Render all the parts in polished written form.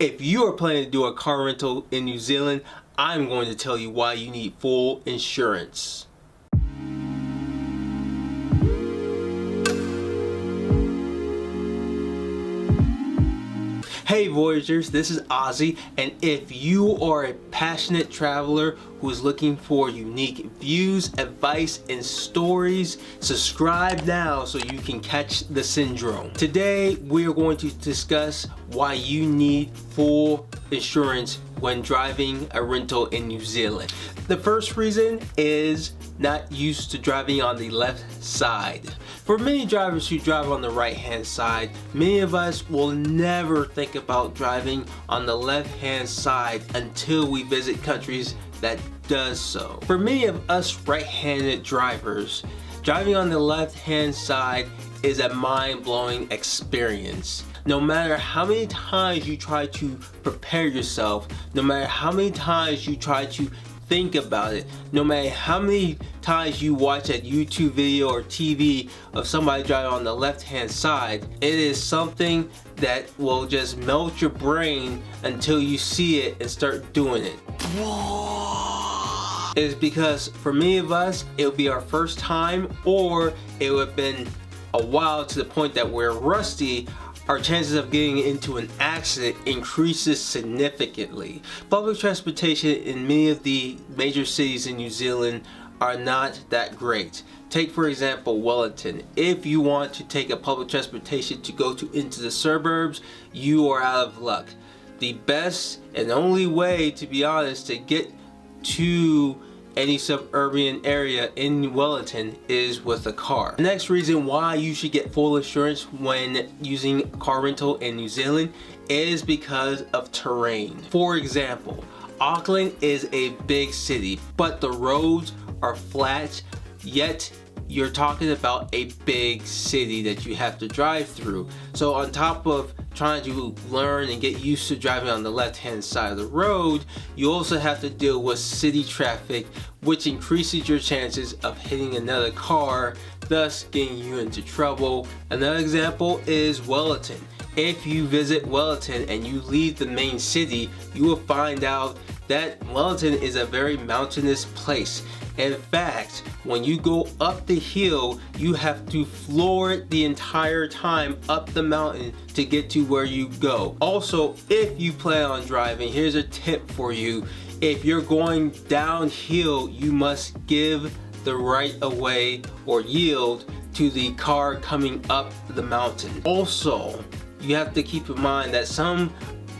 If you are planning to do a car rental in New Zealand, I'm going to tell you why you need full insurance. Hey Voyagers, this is Ozzy, and if you are a passionate traveler who is looking for unique views, advice, and stories, subscribe now so you can catch the syndrome. Today, we are going to discuss why you need full insurance when driving a rental in New Zealand. The first reason is not used to driving on the left side. For many drivers who drive on the right hand side, many of us will never think about driving on the left hand side until we visit countries that does so. For many of us right-handed drivers, driving on the left hand side is a mind-blowing experience. No matter how many times you try to prepare yourself, no matter how many times you try to think about it, no matter how many times you watch a YouTube video or TV of somebody driving on the left hand side, it is something that will just melt your brain until you see it and start doing it. It is because for many of us, it will be our first time, or it would have been a while to the point that we're rusty. Our chances of getting into an accident increases significantly. Public transportation in many of the major cities in New Zealand are not that great. Take for example Wellington. If you want to take a public transportation to go into the suburbs, you are out of luck. The best and only way, to be honest, to get to any suburban area in Wellington is with a car. The next reason why you should get full insurance when using car rental in New Zealand is because of terrain. For example, Auckland is a big city, but the roads are flat, yet you're talking about a big city that you have to drive through. So on top of trying to learn and get used to driving on the left hand side of the road, you also have to deal with city traffic, which increases your chances of hitting another car, thus getting you into trouble. Another example is Wellington. If you visit Wellington and you leave the main city, you will find out that Wellington is a very mountainous place. In fact, when you go up the hill, you have to floor it the entire time up the mountain to get to where you go. Also, if you plan on driving, here's a tip for you. If you're going downhill, you must give the right of way or yield to the car coming up the mountain. Also, you have to keep in mind that some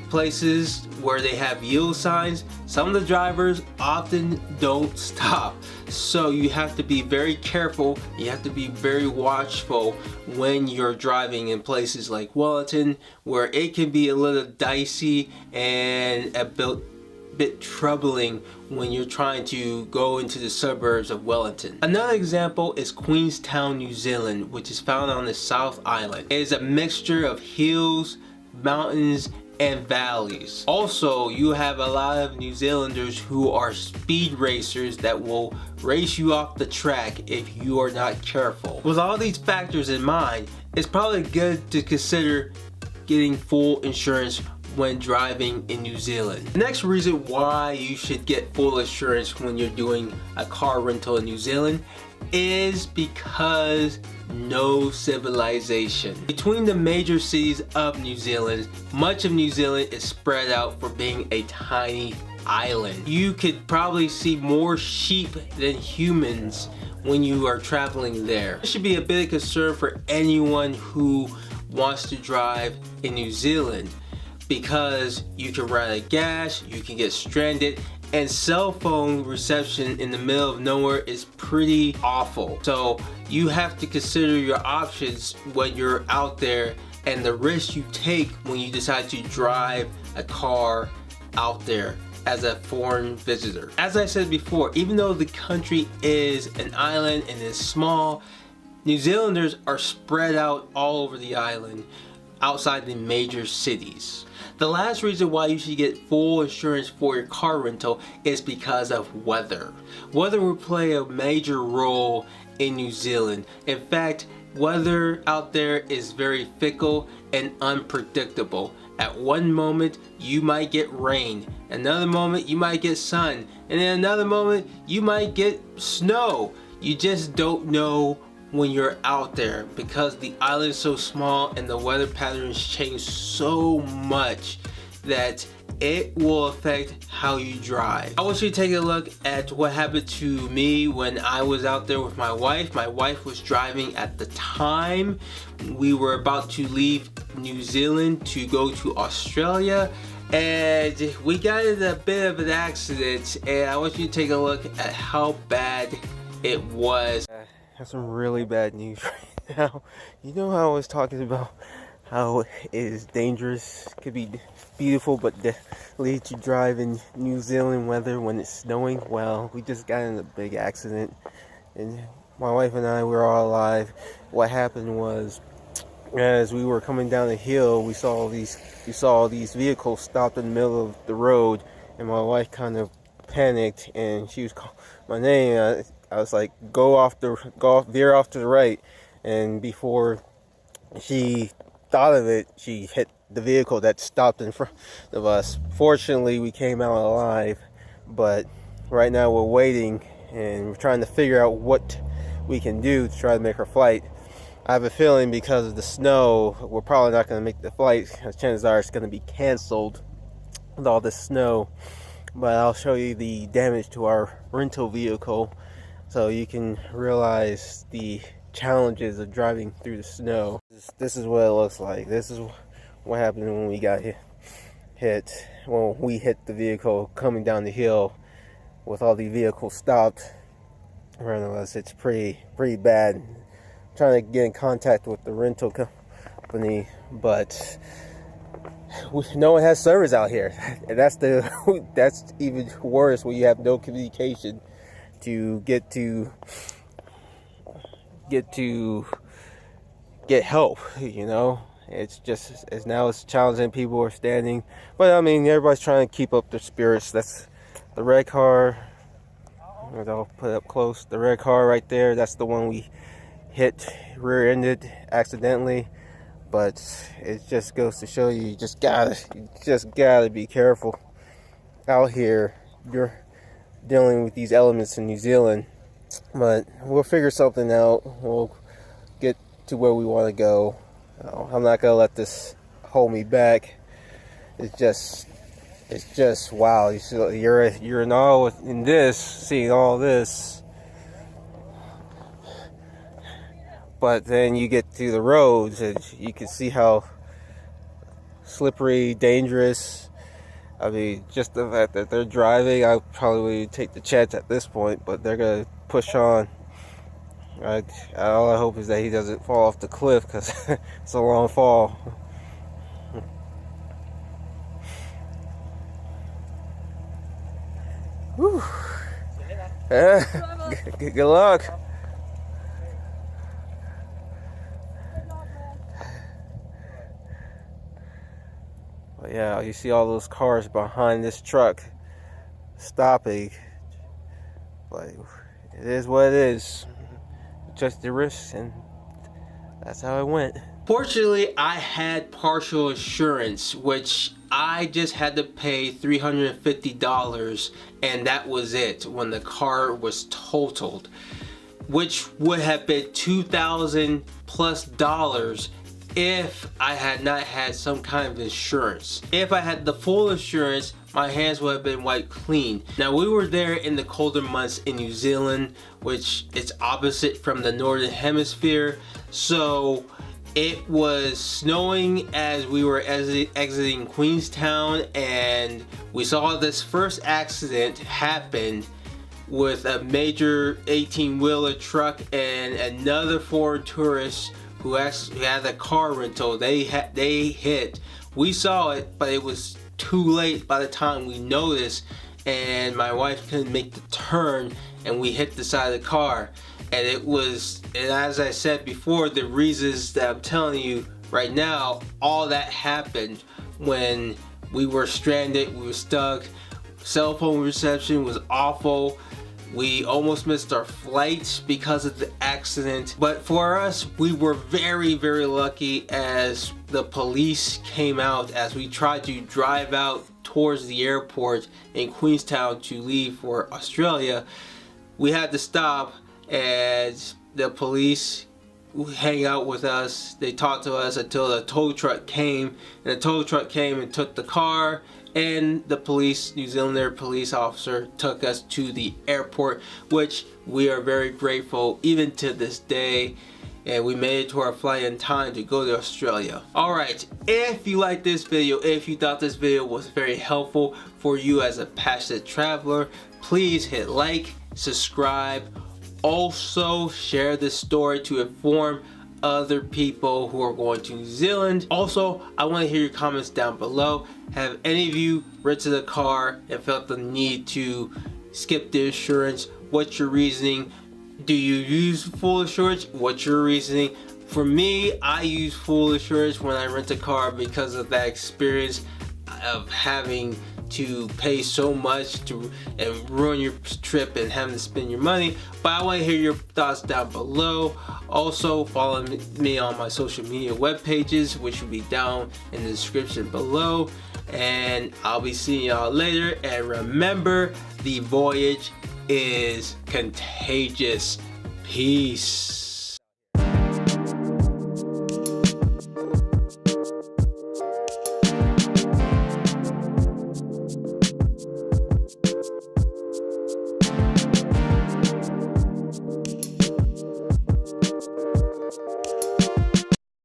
places where they have yield signs, some of the drivers often don't stop. So you have to be very careful, you have to be very watchful when you're driving in places like Wellington, where it can be a little dicey and a bit troubling when you're trying to go into the suburbs of Wellington. Another example is Queenstown, New Zealand, which is found on the South Island. It is a mixture of hills, mountains, and valleys. Also, you have a lot of New Zealanders who are speed racers that will race you off the track if you are not careful. With all these factors in mind, it's probably good to consider getting full insurance when driving in New Zealand. The next reason why you should get full insurance when you're doing a car rental in New Zealand is because no civilization. Between the major cities of New Zealand, much of New Zealand is spread out for being a tiny island. You could probably see more sheep than humans when you are traveling there. This should be a big concern for anyone who wants to drive in New Zealand, because you can run out of gas, you can get stranded, and cell phone reception in the middle of nowhere is pretty awful. So you have to consider your options when you're out there and the risk you take when you decide to drive a car out there as a foreign visitor. As I said before, even though the country is an island and is small, New Zealanders are spread out all over the island outside the major cities. The last reason why you should get full insurance for your car rental is because of weather. Weather will play a major role in New Zealand. In fact, weather out there is very fickle and unpredictable. At one moment you might get rain, another moment you might get sun, and then another moment you might get snow. You just don't know when you're out there because the island is so small and the weather patterns change so much that it will affect how you drive. I want you to take a look at what happened to me when I was out there with my wife. My wife was driving at the time. We were about to leave New Zealand to go to Australia, and we got in a bit of an accident, and I want you to take a look at how bad it was. I have some really bad news right now. You know how I was talking about how it is dangerous, could be beautiful, but lead to drive in New Zealand weather when it's snowing? Well, we just got in a big accident, and my wife and I were all alive. What happened was, as we were coming down the hill, we saw these vehicles stopped in the middle of the road, and my wife kind of panicked, and she was calling my name. I was like, veer off to the right, and before she thought of it, she hit the vehicle that stopped in front of us. Fortunately, we came out alive, but right now we're waiting and we're trying to figure out what we can do to try to make our flight. I have a feeling because of the snow, we're probably not going to make the flight. Chances are it's going to be canceled with all this snow. But I'll show you the damage to our rental vehicle so you can realize the challenges of driving through the snow. This is what it looks like. This is what happened when we got hit. When we hit the vehicle coming down the hill with all the vehicles stopped around us. It's pretty bad. I'm trying to get in contact with the rental company, but no one has service out here, and that's even worse when you have no communication to get help. You know, it's challenging. People are standing, but I mean, everybody's trying to keep up their spirits. That's the red car. I'll put it up close. The red car right there, that's the one we hit, rear-ended accidentally. But it just goes to show you just gotta be careful out here. You're dealing with these elements in New Zealand, but we'll figure something out. We'll get to where we want to go. I'm not gonna let this hold me back. It's just wow. You're in awe in this, seeing all this. But then you get to the roads and you can see how slippery, dangerous. I mean, just the fact that they're driving, I probably would take the chance at this point, but they're going to push on. All I hope is that he doesn't fall off the cliff, because it's a long fall. Whew. Good luck. But yeah, you see all those cars behind this truck stopping. Like, it is what it is. Just the risks, and that's how it went. Fortunately, I had partial insurance, which I just had to pay $350, and that was it when the car was totaled, which would have been $2,000+ if I had not had some kind of insurance. If I had the full insurance, my hands would have been wiped clean. Now, we were there in the colder months in New Zealand, which is opposite from the northern hemisphere, so it was snowing as we were exiting Queenstown, and we saw this first accident happen with a major 18-wheeler truck and another foreign tourist who actually had a car rental. They hit. We saw it, but it was too late by the time we noticed, and my wife couldn't make the turn, and we hit the side of the car. And as I said before, the reasons that I'm telling you right now, all that happened when we were stranded, we were stuck. Cell phone reception was awful. We almost missed our flight because of the accident. But for us, we were very, very lucky as the police came out as we tried to drive out towards the airport in Queenstown to leave for Australia. We had to stop as the police hang out with us. They talked to us until the tow truck came, and the tow truck came and took the car, and the police, New Zealand police officer, took us to the airport, which we are very grateful even to this day. And we made it to our flight in time to go to Australia. Alright, if you liked this video, if you thought this video was very helpful for you as a passionate traveler, please hit like, subscribe. Also, share this story to inform other people who are going to New Zealand. Also, I want to hear your comments down below. Have any of you rented a car and felt the need to skip the insurance? What's your reasoning? Do you use full insurance? What's your reasoning? For me, I use full insurance when I rent a car because of that experience of having to pay so much and ruin your trip and having to spend your money. But I want to hear your thoughts down below. Also, follow me on my social media web pages, which will be down in the description below. And I'll be seeing y'all later. And remember, the voyage is contagious. Peace.